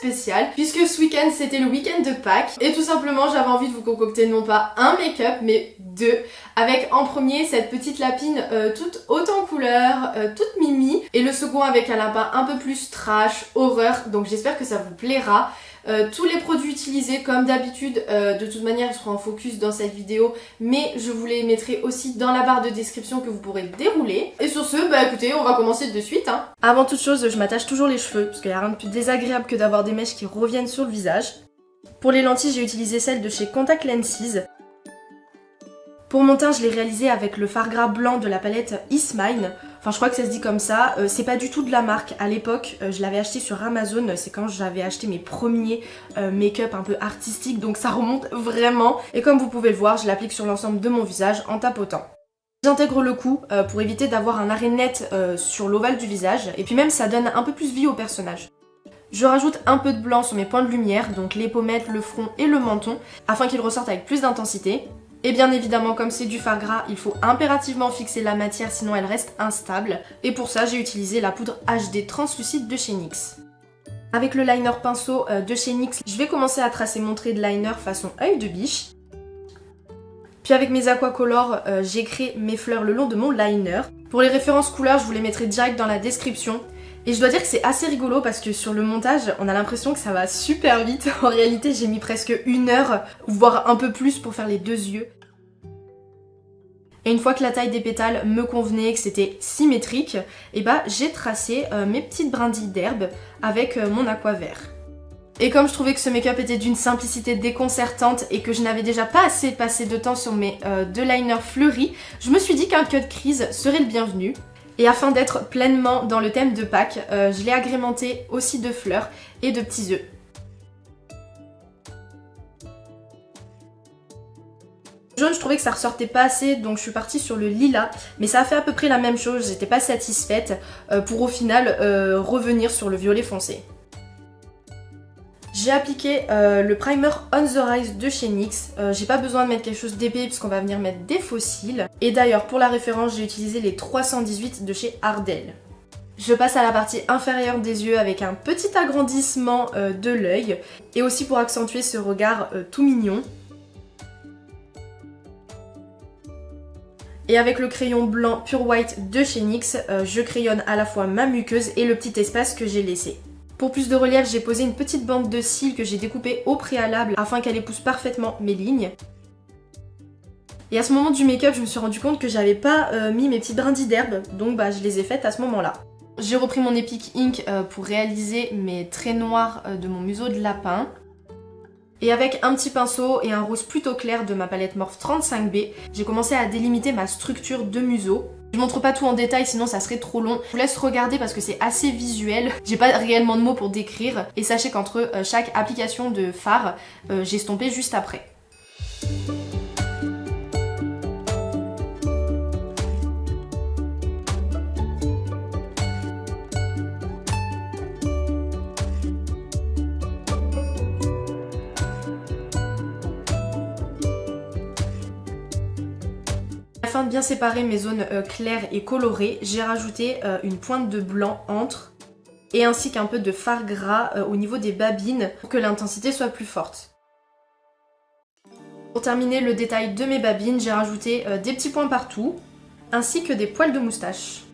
spécial puisque ce week-end c'était le week-end de Pâques et tout simplement j'avais envie de vous concocter non pas un make-up mais deux, avec en premier cette petite lapine toute haute en couleur, toute mimi, et le second avec un lapin un peu plus trash, horreur, donc j'espère que ça vous plaira. Tous les produits utilisés comme d'habitude, de toute manière ils seront en focus dans cette vidéo, mais je vous les mettrai aussi dans la barre de description que vous pourrez dérouler. Et sur ce, bah écoutez, on va commencer de suite hein. Avant toute chose, je m'attache toujours les cheveux, parce qu'il n'y a rien de plus désagréable que d'avoir des mèches qui reviennent sur le visage. Pour les lentilles, j'ai utilisé celles de chez Contact Lenses. Pour mon teint, je l'ai réalisé avec le fard gras blanc de la palette Is Mine. Enfin, je crois que ça se dit comme ça. C'est pas du tout de la marque. À l'époque, je l'avais acheté sur Amazon. C'est quand j'avais acheté mes premiers make-up un peu artistiques. Donc ça remonte vraiment. Et comme vous pouvez le voir, je l'applique sur l'ensemble de mon visage en tapotant. J'intègre le cou pour éviter d'avoir un arrêt net sur l'ovale du visage. Et puis même, ça donne un peu plus vie au personnage. Je rajoute un peu de blanc sur mes points de lumière, donc les pommettes, le front et le menton, afin qu'ils ressortent avec plus d'intensité. Et bien évidemment, comme c'est du fard gras, il faut impérativement fixer la matière sinon elle reste instable. Et pour ça, j'ai utilisé la poudre HD translucide de chez NYX. Avec le liner pinceau de chez NYX, je vais commencer à tracer mon trait de liner façon œil de biche. Puis avec mes aquacolors, j'ai créé mes fleurs le long de mon liner. Pour les références couleurs, je vous les mettrai direct dans la description. Et je dois dire que c'est assez rigolo parce que sur le montage, on a l'impression que ça va super vite. En réalité, j'ai mis presque 1 heure, voire un peu plus pour faire les deux yeux. Et une fois que la taille des pétales me convenait, que c'était symétrique, et bah j'ai tracé mes petites brindilles d'herbe avec mon aqua vert. Et comme je trouvais que ce make-up était d'une simplicité déconcertante et que je n'avais déjà pas assez passé de temps sur mes deux liners fleuris, je me suis dit qu'un cut crease serait le bienvenu. Et afin d'être pleinement dans le thème de Pâques, je l'ai agrémenté aussi de fleurs et de petits œufs. Le jaune, je trouvais que ça ressortait pas assez, donc je suis partie sur le lilas, mais ça a fait à peu près la même chose, j'étais pas satisfaite pour au final revenir sur le violet foncé. J'ai appliqué le primer On The Rise de chez NYX. J'ai pas besoin de mettre quelque chose d'épais puisqu'on va venir mettre des fossiles. Et d'ailleurs, pour la référence, j'ai utilisé les 318 de chez Ardell. Je passe à la partie inférieure des yeux avec un petit agrandissement de l'œil. Et aussi pour accentuer ce regard tout mignon. Et avec le crayon blanc Pure White de chez NYX, je crayonne à la fois ma muqueuse et le petit espace que j'ai laissé. Pour plus de relief, j'ai posé une petite bande de cils que j'ai découpée au préalable afin qu'elle épouse parfaitement mes lignes. Et à ce moment du make-up, je me suis rendu compte que j'avais pas mis mes petites brindilles d'herbe, donc bah je les ai faites à ce moment-là. J'ai repris mon Epic Ink pour réaliser mes traits noirs de mon museau de lapin. Et avec un petit pinceau et un rose plutôt clair de ma palette Morphe 35B, j'ai commencé à délimiter ma structure de museau. Je montre pas tout en détail sinon ça serait trop long. Je vous laisse regarder parce que c'est assez visuel. J'ai pas réellement de mots pour décrire. Et sachez qu'entre chaque application de fard, j'ai estompé juste après. Afin de bien séparer mes zones claires et colorées, j'ai rajouté une pointe de blanc entre et ainsi qu'un peu de fard gras au niveau des babines pour que l'intensité soit plus forte. Pour terminer le détail de mes babines, j'ai rajouté des petits points partout ainsi que des poils de moustache.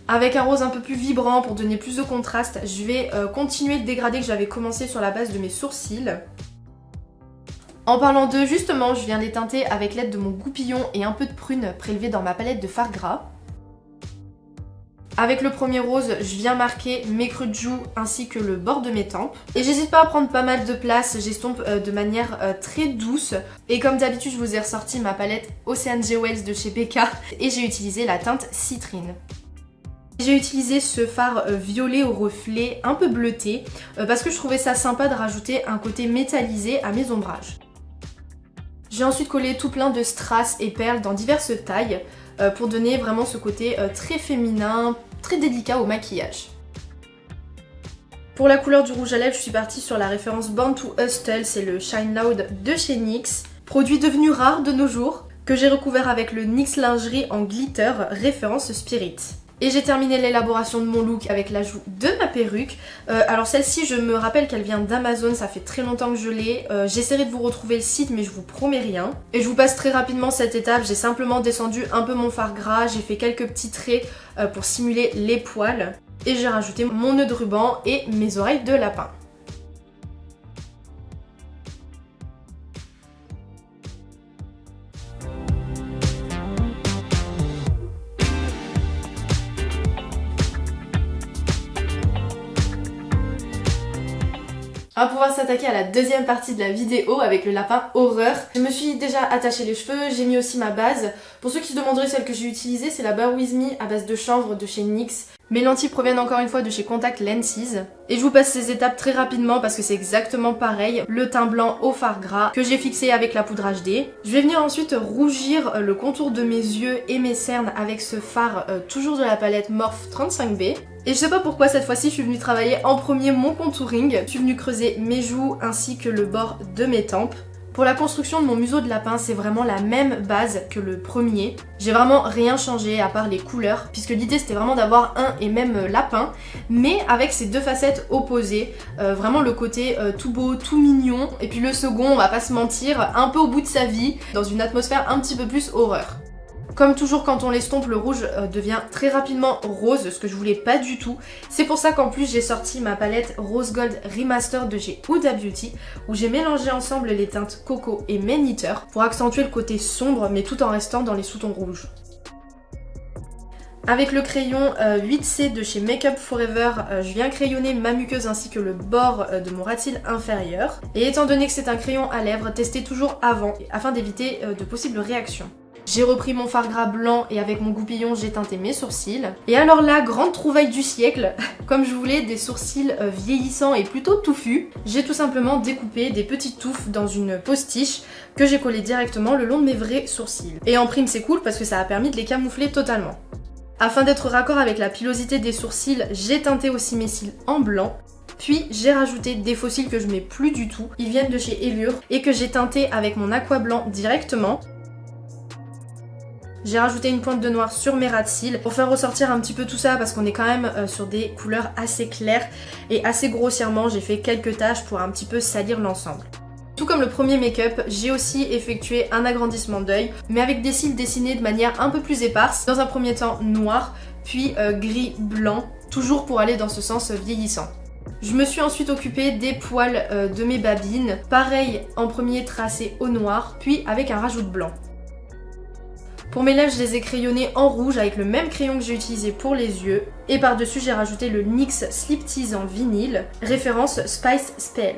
Avec un rose un peu plus vibrant pour donner plus de contraste, je vais continuer le dégradé que j'avais commencé sur la base de mes sourcils. En parlant d'eux, justement, je viens les teinter avec l'aide de mon goupillon et un peu de prune prélevé dans ma palette de fard gras. Avec le premier rose, je viens marquer mes creux de joues ainsi que le bord de mes tempes. Et j'hésite pas à prendre pas mal de place, j'estompe de manière très douce. Et comme d'habitude, je vous ai ressorti ma palette Ocean Jewels de chez BK et j'ai utilisé la teinte Citrine. J'ai utilisé ce fard violet au reflet un peu bleuté parce que je trouvais ça sympa de rajouter un côté métallisé à mes ombrages. J'ai ensuite collé tout plein de strass et perles dans diverses tailles pour donner vraiment ce côté très féminin, très délicat au maquillage. Pour la couleur du rouge à lèvres, je suis partie sur la référence Born to Hustle, c'est le Shine Loud de chez NYX. Produit devenu rare de nos jours, que j'ai recouvert avec le NYX Lingerie en glitter, référence Spirit. Et j'ai terminé l'élaboration de mon look avec l'ajout de ma perruque. Alors celle-ci, je me rappelle qu'elle vient d'Amazon, ça fait très longtemps que je l'ai. J'essaierai de vous retrouver le site, mais je vous promets rien. Et je vous passe très rapidement cette étape. J'ai simplement descendu un peu mon fard gras, j'ai fait quelques petits traits pour simuler les poils. Et j'ai rajouté mon nœud de ruban et mes oreilles de lapin. On va pouvoir s'attaquer à la deuxième partie de la vidéo avec le lapin horreur. Je me suis déjà attaché les cheveux, j'ai mis aussi ma base. Pour ceux qui se demanderaient celle que j'ai utilisée, c'est la Bear With Me à base de chanvre de chez NYX. Mes lentilles proviennent encore une fois de chez Contact Lenses. Et je vous passe ces étapes très rapidement parce que c'est exactement pareil. Le teint blanc au fard gras que j'ai fixé avec la poudre HD. Je vais venir ensuite rougir le contour de mes yeux et mes cernes avec ce fard toujours de la palette Morphe 35B. Et je sais pas pourquoi cette fois-ci je suis venue travailler en premier mon contouring. Je suis venue creuser mes joues ainsi que le bord de mes tempes. Pour la construction de mon museau de lapin, c'est vraiment la même base que le premier. J'ai vraiment rien changé à part les couleurs, puisque l'idée c'était vraiment d'avoir un et même lapin, mais avec ces deux facettes opposées. Vraiment le côté tout beau, tout mignon, et puis le second, on va pas se mentir, un peu au bout de sa vie, dans une atmosphère un petit peu plus horreur. Comme toujours quand on l'estompe, le rouge devient très rapidement rose, ce que je voulais pas du tout. C'est pour ça qu'en plus j'ai sorti ma palette Rose Gold Remaster de chez Huda Beauty, où j'ai mélangé ensemble les teintes Coco et Man Eater pour accentuer le côté sombre mais tout en restant dans les sous-tons rouges. Avec le crayon 8C de chez Make Up Forever, je viens crayonner ma muqueuse ainsi que le bord de mon ras de cils inférieur. Et étant donné que c'est un crayon à lèvres, testez toujours avant afin d'éviter de possibles réactions. J'ai repris mon fard gras blanc et avec mon goupillon j'ai teinté mes sourcils. Et alors là, grande trouvaille du siècle, comme je voulais des sourcils vieillissants et plutôt touffus, j'ai tout simplement découpé des petites touffes dans une postiche que j'ai collé directement le long de mes vrais sourcils. Et en prime c'est cool parce que ça a permis de les camoufler totalement. Afin d'être raccord avec la pilosité des sourcils, j'ai teinté aussi mes cils en blanc. Puis j'ai rajouté des faux cils que je mets plus du tout, ils viennent de chez Elure et que j'ai teinté avec mon aqua blanc directement. J'ai rajouté une pointe de noir sur mes ras de cils pour faire ressortir un petit peu tout ça parce qu'on est quand même sur des couleurs assez claires et assez grossièrement j'ai fait quelques taches pour un petit peu salir l'ensemble. Tout comme le premier make-up, j'ai aussi effectué un agrandissement d'œil mais avec des cils dessinés de manière un peu plus éparse. Dans un premier temps noir, puis gris-blanc, toujours pour aller dans ce sens vieillissant. Je me suis ensuite occupée des poils de mes babines, pareil en premier tracé au noir, puis avec un rajout de blanc. Pour mes lèvres, je les ai crayonnés en rouge avec le même crayon que j'ai utilisé pour les yeux. Et par-dessus, j'ai rajouté le NYX Slip Tease en vinyle, référence Spice Spell.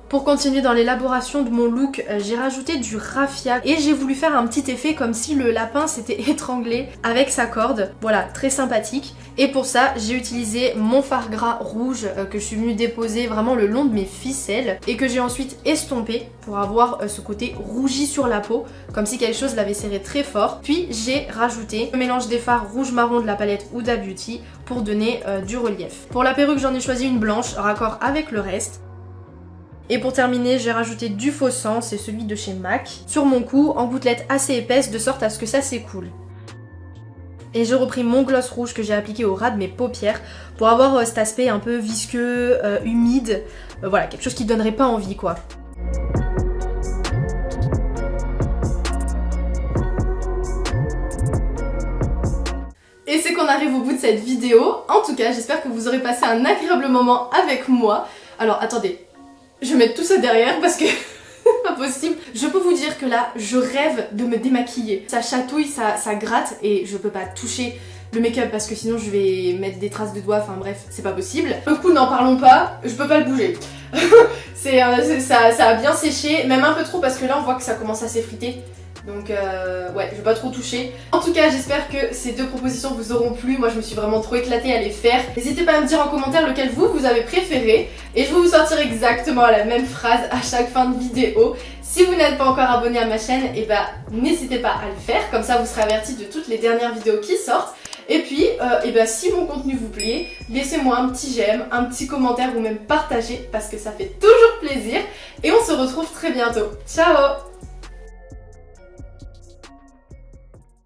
Pour continuer dans l'élaboration de mon look, j'ai rajouté du raffia et j'ai voulu faire un petit effet comme si le lapin s'était étranglé avec sa corde. Voilà, très sympathique. Et pour ça, j'ai utilisé mon fard gras rouge que je suis venue déposer vraiment le long de mes ficelles et que j'ai ensuite estompé pour avoir ce côté rougi sur la peau, comme si quelque chose l'avait serré très fort. Puis j'ai rajouté le mélange des fards rouge-marron de la palette Huda Beauty pour donner du relief. Pour la perruque, j'en ai choisi une blanche, raccord avec le reste. Et pour terminer, j'ai rajouté du faux sang, c'est celui de chez MAC, sur mon cou en gouttelettes assez épaisses de sorte à ce que ça s'écoule. Et j'ai repris mon gloss rouge que j'ai appliqué au ras de mes paupières pour avoir cet aspect un peu visqueux, humide, voilà, quelque chose qui donnerait pas envie quoi. Et c'est qu'on arrive au bout de cette vidéo. En tout cas, j'espère que vous aurez passé un agréable moment avec moi. Alors attendez. Je vais mettre tout ça derrière parce que c'est pas possible. Je peux vous dire que là, je rêve de me démaquiller. Ça chatouille, ça gratte et je peux pas toucher le make-up parce que sinon je vais mettre des traces de doigts, enfin bref, c'est pas possible. Le coup, n'en parlons pas, je peux pas le bouger. Ça a bien séché, même un peu trop parce que là on voit que ça commence à s'effriter. Donc ouais, je vais pas trop toucher. En tout cas, j'espère que ces deux propositions vous auront plu. Moi, je me suis vraiment trop éclatée à les faire. N'hésitez pas à me dire en commentaire lequel vous avez préféré. Et je vais vous sortir exactement la même phrase à chaque fin de vidéo. Si vous n'êtes pas encore abonné à ma chaîne, et bah n'hésitez pas à le faire. Comme ça, vous serez averti de toutes les dernières vidéos qui sortent. Et puis, si mon contenu vous plaît, laissez-moi un petit j'aime, un petit commentaire ou même partagez parce que ça fait toujours plaisir. Et on se retrouve très bientôt. Ciao!